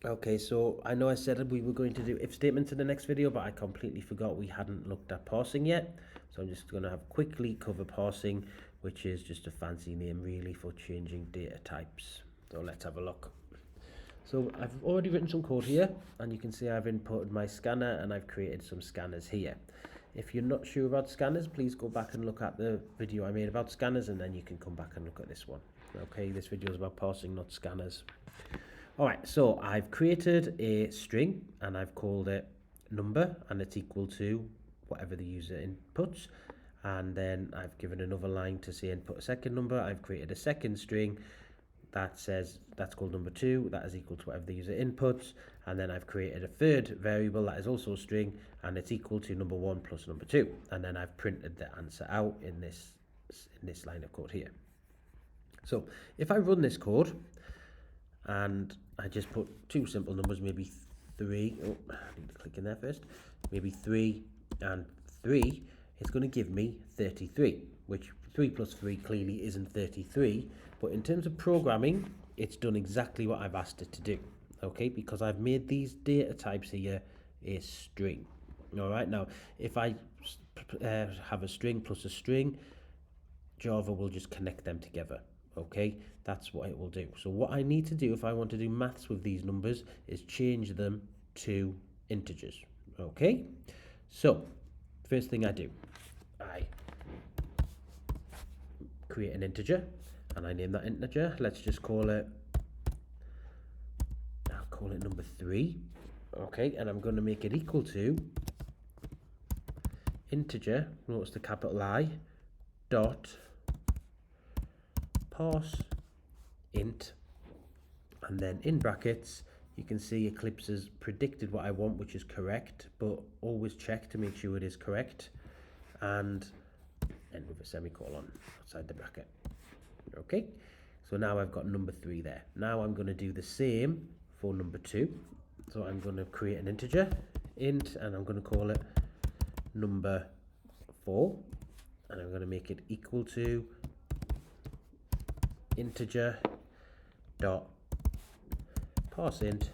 Okay, so I know I said we were going to do if statements in the next video, but I completely forgot we hadn't looked at parsing yet. So I'm just going to have quickly cover parsing, which is just a fancy name really for changing data types. So let's have a look. So I've already written some code here, and you can see I've inputted my scanner and I've created some scanners here. If you're not sure about scanners, please go back and look at the video I made about scanners, and then you can come back and look at this one. Okay, this video is about parsing, not scanners. Alright, so I've created a string and I've called it number, and it's equal to whatever the user inputs. And then I've given another line to say input a second number. I've created a second string that says that's called number 2, that is equal to whatever the user inputs. And then I've created a third variable that is also a string, and it's equal to number 1 plus number 2. And then I've printed the answer out in this line of code here. So if I run this code and I just put two simple numbers, maybe 3, oh, I need to click in there first, maybe 3 and 3, it's going to give me 33, which 3 plus 3 clearly isn't 33, but in terms of programming, it's done exactly what I've asked it to do, okay, because I've made these data types here a string. All right, now if I have a string plus a string, Java will just connect them together. Okay, that's what it will do. So what I need to do if I want to do maths with these numbers is change them to integers. Okay, so first thing I do, I create an integer and I name that integer. Let's just call it, I'll call it number 3. Okay, and I'm going to make it equal to integer, notice the capital I, dot parse int, and then in brackets you can see Eclipse has predicted what I want, which is correct, but always check to make sure it is correct, and end with a semicolon outside the bracket. Okay, so now I've got number 3 there. Now I'm going to do the same for number 2. So I'm going to create an integer int, and I'm going to call it number 4, and I'm going to make it equal to integer dot parse int,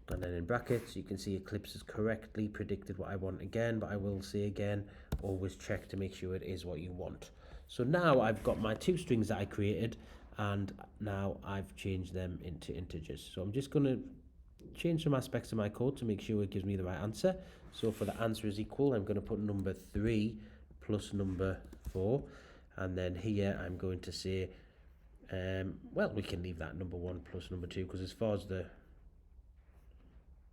and then in brackets you can see Eclipse has correctly predicted what I want again, but I will say again, always check to make sure it is what you want. So now I've got my 2 strings that I created, and now I've changed them into integers. So I'm just going to change some aspects of my code to make sure it gives me the right answer. So for the answer is equal, I'm going to put number 3 plus number 4. And then here I'm going to say, well, we can leave that number 1 plus number 2, because as far as the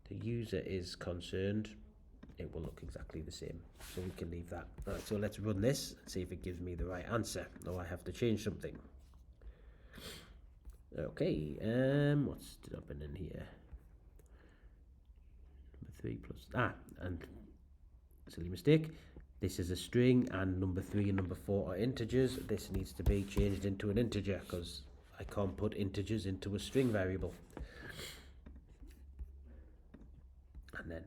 user is concerned, it will look exactly the same. So we can leave that. All right, so let's run this and see if it gives me the right answer. Oh, I have to change something. Okay, what's happening in here? Number 3 plus, and silly mistake. This is a string, and number 3 and number 4 are integers. This needs to be changed into an integer because I can't put integers into a string variable. And then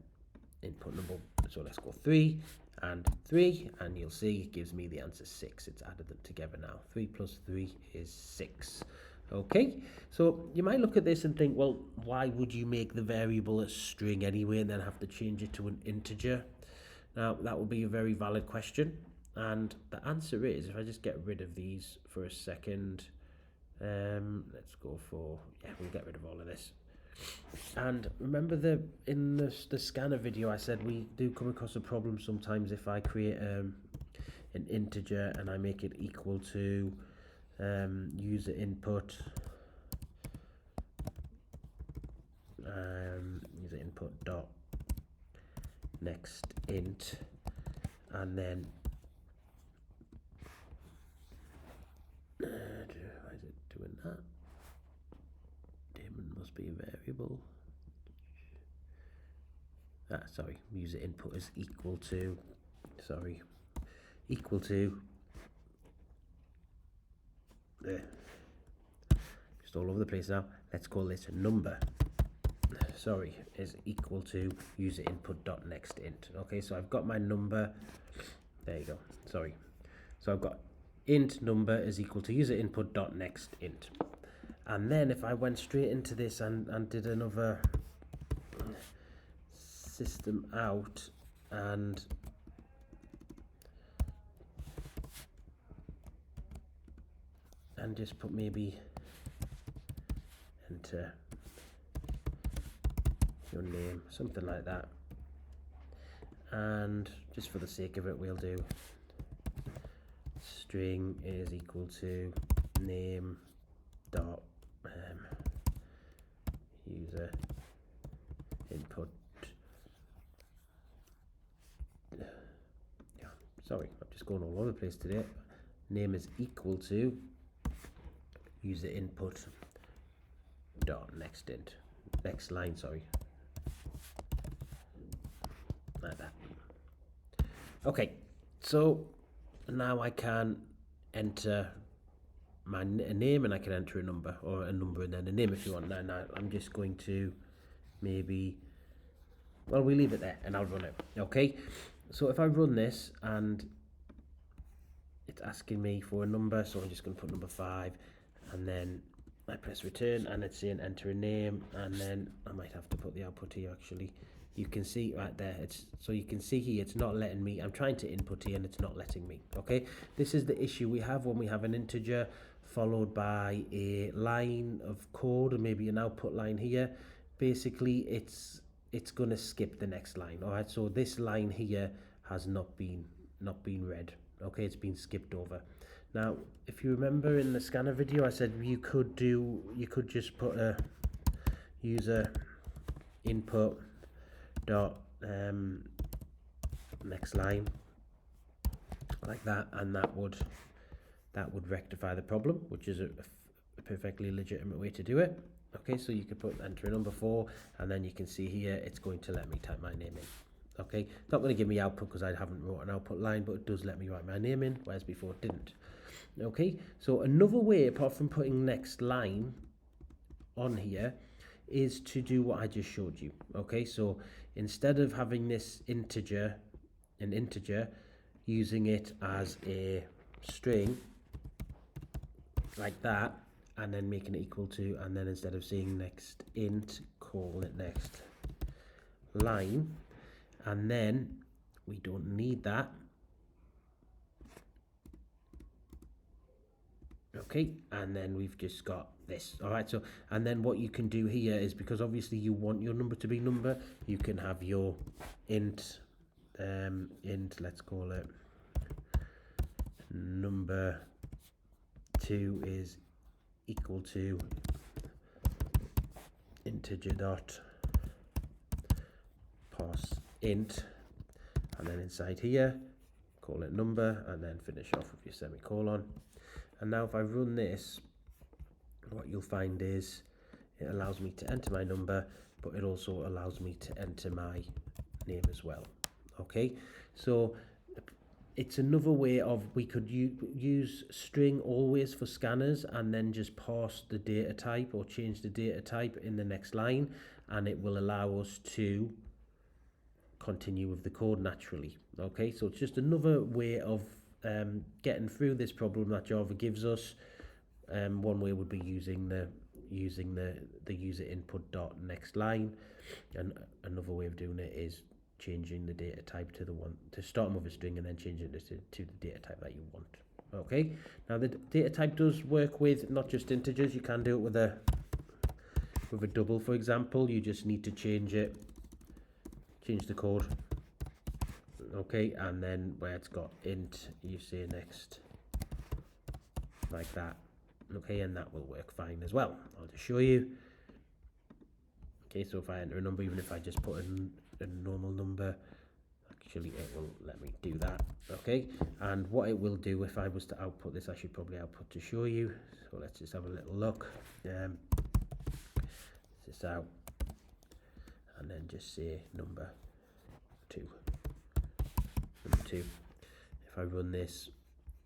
input number, so let's go 3 and 3, and you'll see it gives me the answer 6. It's added them together now. 3 plus 3 is 6. Okay, so you might look at this and think, well, why would you make the variable a string anyway and then have to change it to an integer? Now, that would be a very valid question, and the answer is, if I just get rid of these for a second, let's go for, we'll get rid of all of this. And remember in the scanner video I said we do come across a problem sometimes if I create an integer and I make it equal to user input, user input dot next int, and then why is it doing that? Daemon must be a variable. Sorry, user input is equal to just all over the place now. Let's call this a number. Is equal to user input dot next int. Okay, so I've got my number. There you go. So I've got int number is equal to user input dot next int, And then if I went straight into this and did another system out and just put maybe enter your name, something like that, and just for the sake of it we'll do string is equal to name dot user input. Sorry, I'm just going all over the place today. Name is equal to user input dot next line, sorry, like that. Okay, so now I can enter my name, and I can enter a number, or a number and then a name if you want. Now I'm just going to maybe, well, we leave it there and I'll run it. Okay, so if I run this and it's asking me for a number, so I'm just going to put number 5, and then I press return and it's saying enter a name, and then I might have to put the output here actually. You can see right there, so you can see here it's not letting me. I'm trying to input here and it's not letting me. Okay, this is the issue we have when we have an integer followed by a line of code and maybe an output line here. Basically it's going to skip the next line. All right, so this line here has not been read. Okay, it's been skipped over. Now if you remember in the scanner video I said you could just put a user input dot next line like that, and that would rectify the problem, which is a perfectly legitimate way to do it. Okay, so you could put enter a number 4, and then you can see here it's going to let me type my name in. Okay, it's not going to give me output because I haven't wrote an output line, but it does let me write my name in, whereas before it didn't. Okay, so another way apart from putting next line on here is to do what I just showed you. Okay, so instead of having this an integer, using it as a string like that, and then making it equal to, and then instead of saying next int, call it next line, and then we don't need that. Okay, and then we've just got this. All right, so and then what you can do here is, because obviously you want your number to be number, you can have your int let's call it number 2 is equal to integer dot parse int, and then inside here call it number, and then finish off with your semicolon. And now if I run this, what you'll find is it allows me to enter my number, but it also allows me to enter my name as well. Okay, so it's another way of, we could use string always for scanners and then just parse the data type or change the data type in the next line, and it will allow us to continue with the code naturally. Okay, so it's just another way of getting through this problem that Java gives us. One way would be using the user input dot next line, and another way of doing it is changing the data type to the one, to start with a string and then changing it to the data type that you want. Okay, now the data type does work with not just integers. You can do it with a double, for example. You just need to change the code. Okay, and then where it's got int, you say next like that. Okay, and that will work fine as well. I'll just show you. Okay, so if I enter a number, even if I just put in a normal number, actually it will let me do that. Okay, and what it will do, if I was to output this, I should probably output to show you. So let's just have a little look. This out, and then just say number 2. If I run this,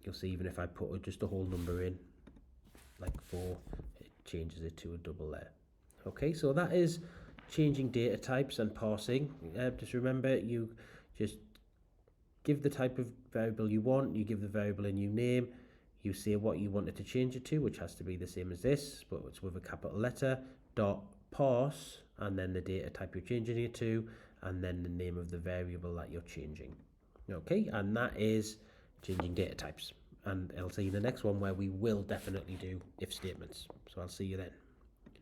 you'll see even if I put just a whole number in, like 4, it changes it to a double there. Okay, so that is changing data types and parsing. Just remember, you just give the type of variable you want, you give the variable a new name, you say what you wanted to change it to, which has to be the same as this, but it's with a capital letter, dot parse, and then the data type you're changing it to, and then the name of the variable that you're changing. Okay, and that is changing data types. And I'll see you in the next one where we will definitely do if statements. So I'll see you then.